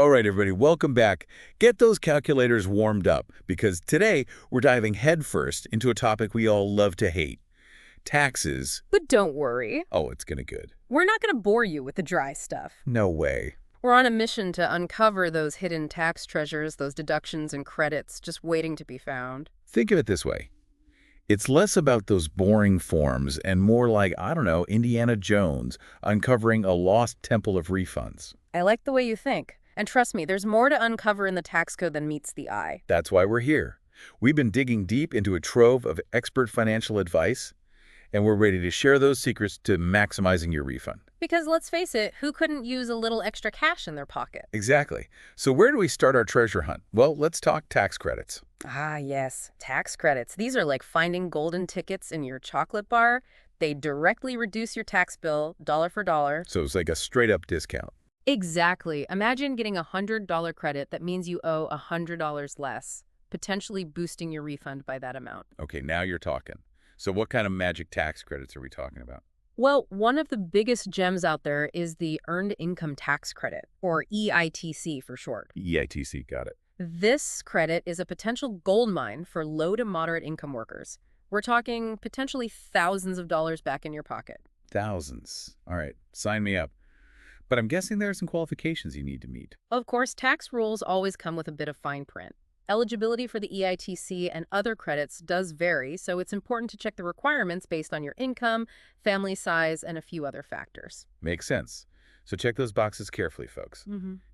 All right, everybody, welcome back. Get those calculators warmed up because today we're diving headfirst into a topic we all love to hate, taxes. But don't worry. Oh, it's gonna good. We're not going to bore you with the dry stuff. No way. We're on a mission to uncover those hidden tax treasures, those deductions and credits just waiting to be found. Think of it this way. It's less about those boring forms and more like, I don't know, Indiana Jones uncovering a lost temple of refunds. I like the way you think. And trust me, there's more to uncover in the tax code than meets the eye. That's why we're here. We've been digging deep into a trove of expert financial advice, and we're ready to share those secrets to maximizing your refund. Because let's face it, who couldn't use a little extra cash in their pocket? Exactly. So where do we start our treasure hunt? Well, let's talk tax credits. Ah, yes, tax credits. These are like finding golden tickets in your chocolate bar. They directly reduce your tax bill, dollar for dollar. So it's like a straight-up discount. Exactly. Imagine getting a $100 credit that means you owe $100 less, potentially boosting your refund by that amount. Okay, now you're talking. So what kind of magic tax credits are we talking about? Well, one of the biggest gems out there is the Earned Income Tax Credit, or EITC for short. EITC, got it. This credit is a potential gold mine for low to moderate income workers. We're talking potentially thousands of dollars back in your pocket. Thousands. All right, sign me up. But I'm guessing there are some qualifications you need to meet. Of course, tax rules always come with a bit of fine print. Eligibility for the EITC and other credits does vary, so it's important to check the requirements based on your income, family size, and a few other factors. Makes sense. So check those boxes carefully, folks.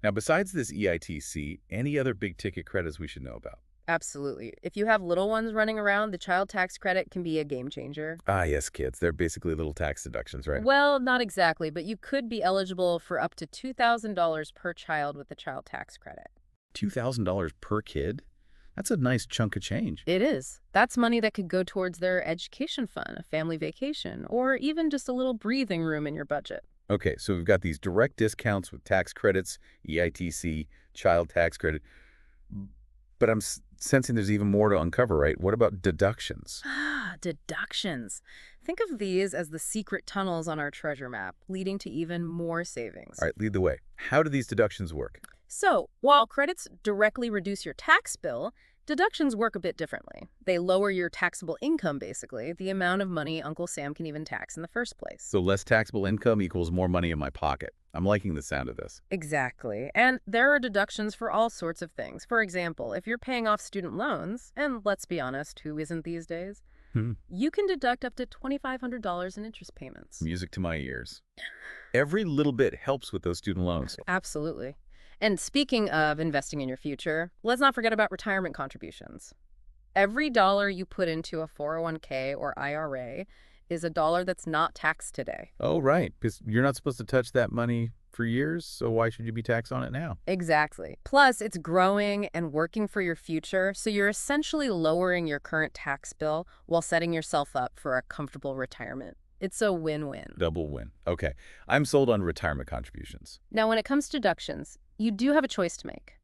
Now, besides this EITC, any other big-ticket credits we should know about? Absolutely. If you have little ones running around, the child tax credit can be a game changer. Ah, yes, kids. They're basically little tax deductions, right? Well, not exactly, but you could be eligible for up to $2,000 per child with the child tax credit. $2,000 per kid? That's a nice chunk of change. It is. That's money that could go towards their education fund, a family vacation, or even just a little breathing room in your budget. Okay, so we've got these direct discounts with tax credits, EITC, child tax credit. But I'm sensing there's even more to uncover, right? What about deductions? Ah, deductions. Think of these as the secret tunnels on our treasure map, leading to even more savings. All right, lead the way. How do these deductions work? So, while credits directly reduce your tax bill, deductions work a bit differently. They lower your taxable income, basically, the amount of money Uncle Sam can even tax in the first place. So less taxable income equals more money in my pocket. I'm liking the sound of this. Exactly. And there are deductions for all sorts of things. For example, if you're paying off student loans, and let's be honest, who isn't these days? You can deduct up to $2,500 in interest payments. Music to my ears. Every little bit helps with those student loans. Absolutely. And speaking of investing in your future, let's not forget about retirement contributions. Every dollar you put into a 401k or IRA is a dollar that's not taxed today. Oh, right, because you're not supposed to touch that money for years, so why should you be taxed on it now? Exactly. Plus, it's growing and working for your future, so you're essentially lowering your current tax bill while setting yourself up for a comfortable retirement. It's a win-win. Double win. Okay, I'm sold on retirement contributions. Now, when it comes to deductions, you do have a choice to make.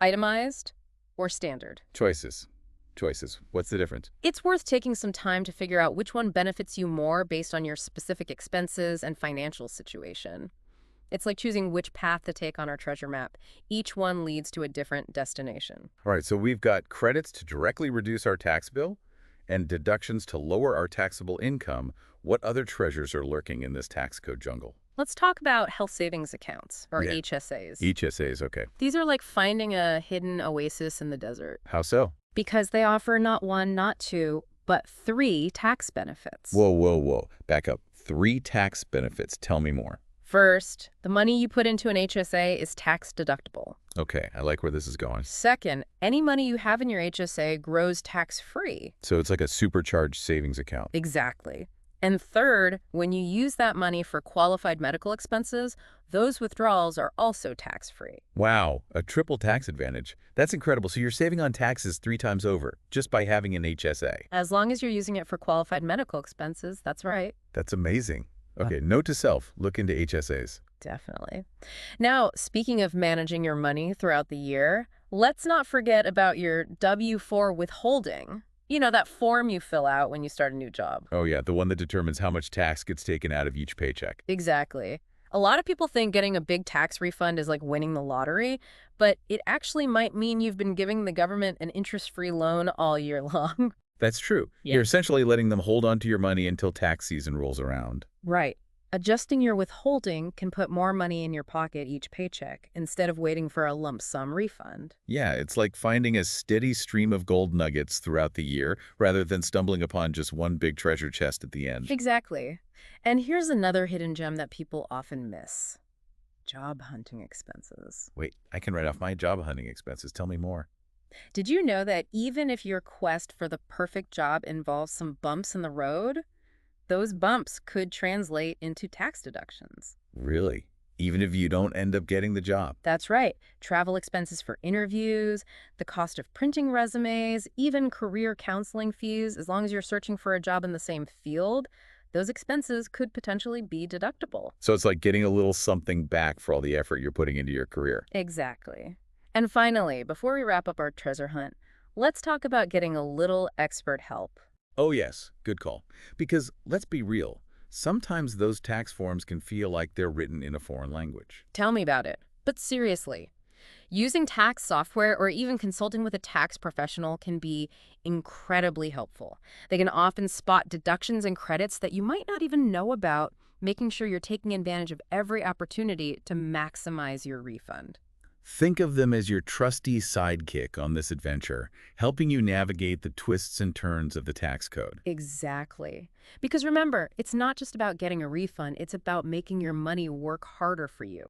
Itemized or standard. Choices. What's the difference? It's worth taking some time to figure out which one benefits you more based on your specific expenses and financial situation. It's like choosing which path to take on our treasure map. Each one leads to a different destination. All right, so we've got credits to directly reduce our tax bill and deductions to lower our taxable income. What other treasures are lurking in this tax code jungle? Let's talk about health savings accounts, or Yeah. HSAs. HSAs, okay. These are like finding a hidden oasis in the desert, How so? because they offer not one, not two, but 3 tax benefits. Whoa. Back up. 3 tax benefits. Tell me more. First, the money you put into an HSA is tax deductible. Okay, I like where this is going. Second, any money you have in your HSA grows tax-free. So it's like a supercharged savings account. Exactly. And third, when you use that money for qualified medical expenses, those withdrawals are also tax-free. Wow, a triple tax advantage. That's incredible. So you're saving on taxes 3 times over just by having an HSA. As long as you're using it for qualified medical expenses, that's right. That's amazing. Okay, note to self, look into HSAs. Definitely. Now, speaking of managing your money throughout the year, let's not forget about your W-4 withholding. You know, that form you fill out when you start a new job. Oh yeah, the one that determines how much tax gets taken out of each paycheck. Exactly. A lot of people think getting a big tax refund is like winning the lottery, but it actually might mean you've been giving the government an interest-free loan all year long. That's true. Yeah. You're essentially letting them hold on to your money until tax season rolls around. Right. Adjusting your withholding can put more money in your pocket each paycheck instead of waiting for a lump sum refund. Yeah, it's like finding a steady stream of gold nuggets throughout the year rather than stumbling upon just one big treasure chest at the end. Exactly. And here's another hidden gem that people often miss: job hunting expenses. Wait, I can write off my job hunting expenses. Tell me more. Did you know that even if your quest for the perfect job involves some bumps in the road, those bumps could translate into tax deductions? Really? Even if you don't end up getting the job? That's right. Travel expenses for interviews, the cost of printing resumes, even career counseling fees, as long as you're searching for a job in the same field, those expenses could potentially be deductible. So it's like getting a little something back for all the effort you're putting into your career. Exactly. And finally, before we wrap up our treasure hunt, let's talk about getting a little expert help. Oh yes, good call. Because let's be real, sometimes those tax forms can feel like they're written in a foreign language. Tell me about it. But seriously, using tax software or even consulting with a tax professional can be incredibly helpful. They can often spot deductions and credits that you might not even know about, making sure you're taking advantage of every opportunity to maximize your refund. Think of them as your trusty sidekick on this adventure, helping you navigate the twists and turns of the tax code. Exactly. Because remember, it's not just about getting a refund, it's about making your money work harder for you.